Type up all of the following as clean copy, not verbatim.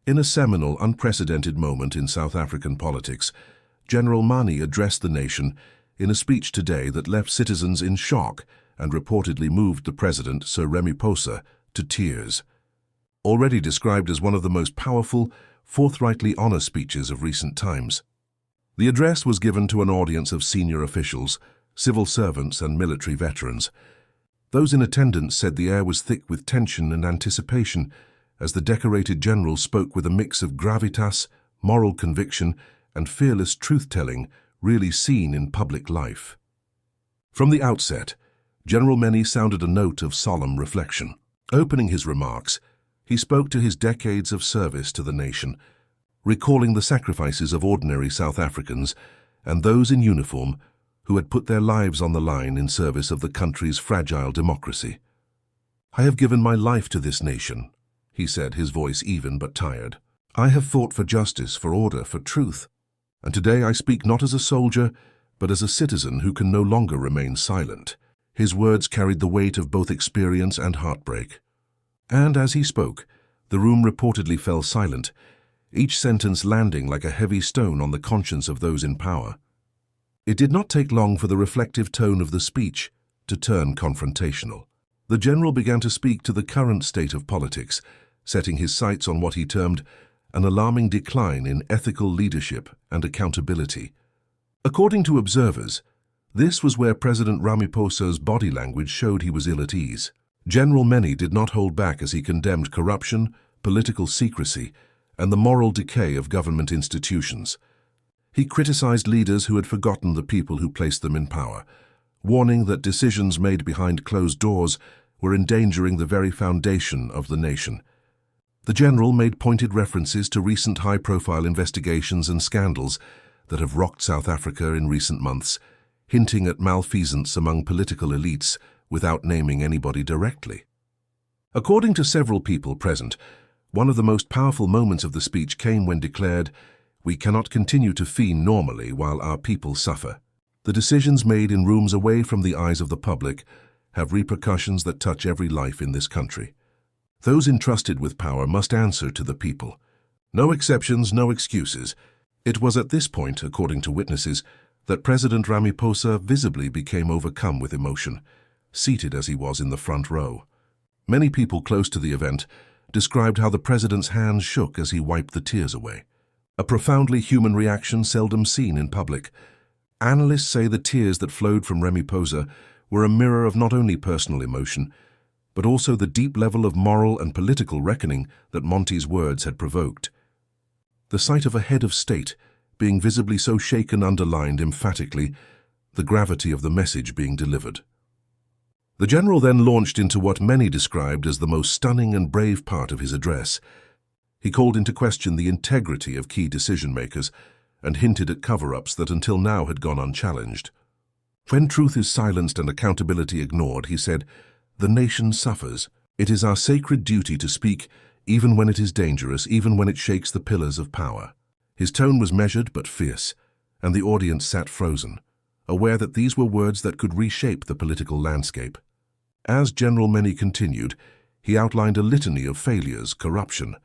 In a seminal, unprecedented moment in South African politics, General Mani addressed the nation in a speech today that left citizens in shock and reportedly moved the president, Sir Ramaphosa, to tears. Already described as one of the most powerful, forthrightly honest speeches of recent times. The address was given to an audience of senior officials, civil servants and military veterans. Those in attendance said the air was thick with tension and anticipation as the decorated general spoke with a mix of gravitas, moral conviction, and fearless truth-telling really seen in public life. From the outset, General Mani sounded a note of solemn reflection. Opening his remarks, he spoke to his decades of service to the nation, recalling the sacrifices of ordinary South Africans and those in uniform who had put their lives on the line in service of the country's fragile democracy. "I have given my life to this nation," he said, his voice even but tired. "I have fought for justice, for order, for truth. And today I speak not as a soldier, but as a citizen who can no longer remain silent." His words carried the weight of both experience and heartbreak. And as he spoke, the room reportedly fell silent, each sentence landing like a heavy stone on the conscience of those in power. It did not take long for the reflective tone of the speech to turn confrontational. The general began to speak to the current state of politics, setting his sights on what he termed an alarming decline in ethical leadership and accountability. According to observers, this was where President Ramaphosa's body language showed he was ill at ease. General Mani did not hold back as he condemned corruption, political secrecy, and the moral decay of government institutions. He criticized leaders who had forgotten the people who placed them in power, warning that decisions made behind closed doors were endangering the very foundation of the nation. The general made pointed references to recent high-profile investigations and scandals that have rocked South Africa in recent months, hinting at malfeasance among political elites without naming anybody directly. According to several people present, one of the most powerful moments of the speech came when declared, "We cannot continue to feign normally while our people suffer. The decisions made in rooms away from the eyes of the public have repercussions that touch every life in this country. Those entrusted with power must answer to the people. No exceptions, no excuses." It was at this point, according to witnesses, that President Ramaphosa visibly became overcome with emotion, seated as he was in the front row. Many people close to the event described how the president's hands shook as he wiped the tears away. A profoundly human reaction seldom seen in public. Analysts say the tears that flowed from Ramaphosa were a mirror of not only personal emotion, but also the deep level of moral and political reckoning that Monty's words had provoked. The sight of a head of state being visibly so shaken underlined emphatically the gravity of the message being delivered. The general then launched into what many described as the most stunning and brave part of his address. He called into question the integrity of key decision-makers and hinted at cover-ups that until now had gone unchallenged. "When truth is silenced and accountability ignored," he said, "the nation suffers. It is our sacred duty to speak, even when it is dangerous, even when it shakes the pillars of power." His tone was measured but fierce, and the audience sat frozen, aware that these were words that could reshape the political landscape. As General Mani continued, he outlined a litany of failures, corruption,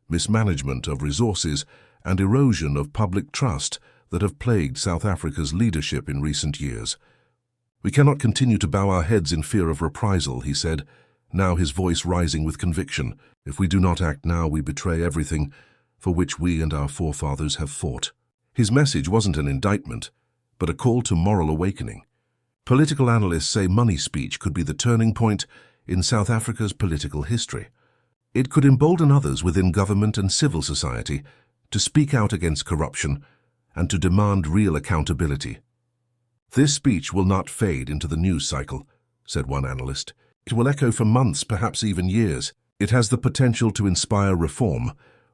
mismanagement of resources, and erosion of public trust that have plagued South Africa's leadership in recent years. "We cannot continue to bow our heads in fear of reprisal," he said, now his voice rising with conviction. "If we do not act now, we betray everything for which we and our forefathers have fought." His message wasn't an indictment, but a call to moral awakening. Political analysts say Mani's speech could be the turning point in South Africa's political history. It could embolden others within government and civil society to speak out against corruption and to demand real accountability. "This speech will not fade into the news cycle," said one analyst. "It will echo for months, perhaps even years. It has the potential to inspire reform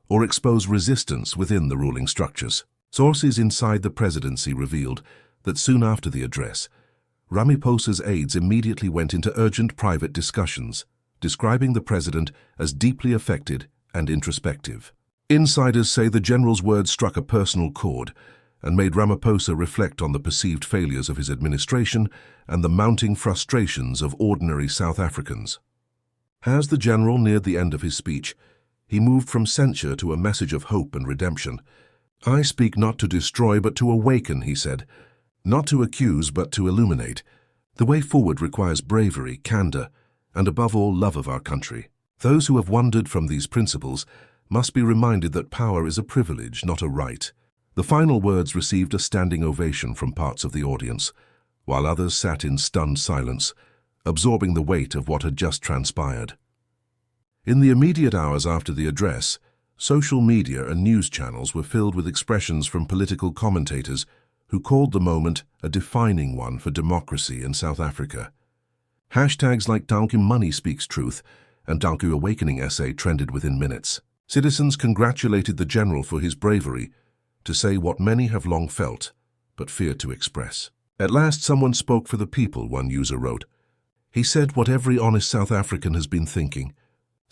or expose resistance within the ruling structures." Sources inside the presidency revealed that soon after the address, Ramaphosa's aides immediately went into urgent private discussions, describing the president as deeply affected and introspective. Insiders say the general's words struck a personal chord and made Ramaphosa reflect on the perceived failures of his administration and the mounting frustrations of ordinary South Africans. As the general neared the end of his speech, He moved from censure to a message of hope and redemption. "I speak not to destroy but to awaken," he said. "Not to accuse but to illuminate. The way forward requires bravery, candor, and above all love of our country. Those who have wandered from these principles must be reminded that power is a privilege, not a right." The final words received a standing ovation from parts of the audience, while others sat in stunned silence, absorbing the weight of what had just transpired. In the immediate hours after the address, social media and news channels were filled with expressions from political commentators who called the moment a defining one for democracy in South Africa. Hashtags like Danku Money Speaks Truth and Danku Awakening Essay trended within minutes. Citizens congratulated the general for his bravery to say what many have long felt but feared to express. "At last someone spoke for the people," one user wrote. "He said what every honest South African has been thinking."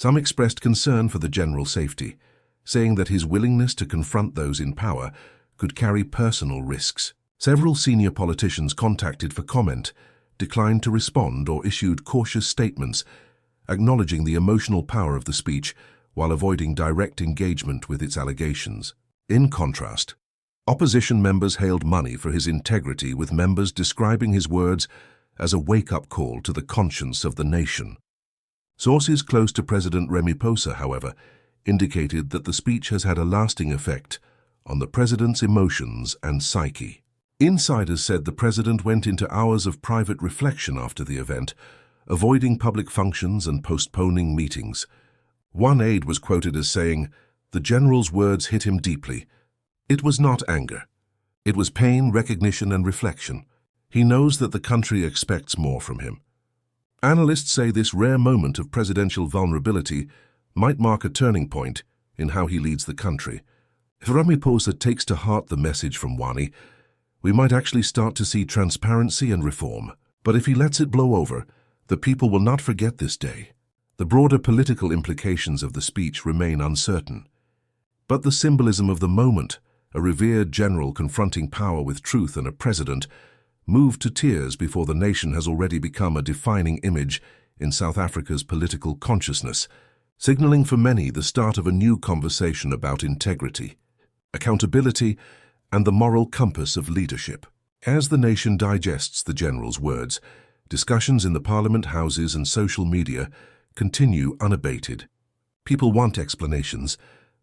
Some expressed concern for the general's safety, saying that his willingness to confront those in power could carry personal risks. Several senior politicians contacted for comment declined to respond or issued cautious statements, acknowledging the emotional power of the speech while avoiding direct engagement with its allegations. In contrast, opposition members hailed Money for his integrity, with members describing his words as a wake-up call to the conscience of the nation. Sources close to President Ramaphosa, however, indicated that the speech has had a lasting effect on the president's emotions and psyche. Insiders said the president went into hours of private reflection after the event, avoiding public functions and postponing meetings. One aide was quoted as saying, "The general's words hit him deeply. It was not anger. It was pain, recognition, and reflection. He knows that the country expects more from him." Analysts say this rare moment of presidential vulnerability might mark a turning point in how he leads the country. If Ramaphosa takes to heart the message from Wani, we might actually start to see transparency and reform. But if he lets it blow over, the people will not forget this day. The broader political implications of the speech remain uncertain. But the symbolism of the moment, a revered general confronting power with truth and a president, moved to tears before the nation, has already become a defining image in South Africa's political consciousness, signaling for many the start of a new conversation about integrity, accountability, and the moral compass of leadership. As the nation digests the general's words, discussions in the parliament houses and social media continue unabated. People want explanations,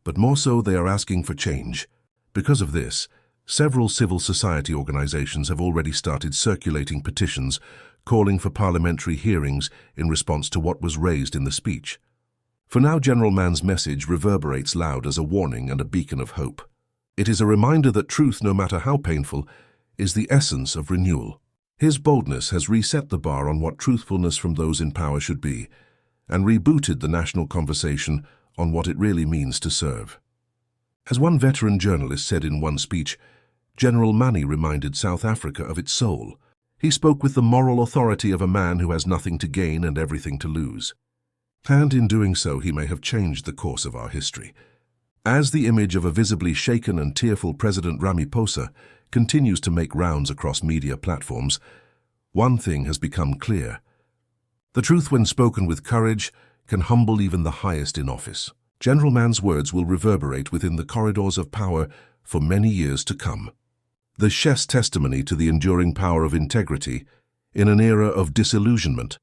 but more so they are asking for change. Because of this, several civil society organizations have already started circulating petitions calling for parliamentary hearings in response to what was raised in the speech. For now, General Mann's message reverberates loud as a warning and a beacon of hope. It is a reminder that truth, no matter how painful, is the essence of renewal. His boldness has reset the bar on what truthfulness from those in power should be, and rebooted the national conversation on what it really means to serve. As one veteran journalist said in one speech, General Mani reminded South Africa of its soul. He spoke with the moral authority of a man who has nothing to gain and everything to lose. And in doing so, he may have changed the course of our history. As the image of a visibly shaken and tearful President Ramaphosa continues to make rounds across media platforms, one thing has become clear. The truth, when spoken with courage, can humble even the highest in office. General Mann's words will reverberate within the corridors of power for many years to come. The chef's testimony to the enduring power of integrity in an era of disillusionment.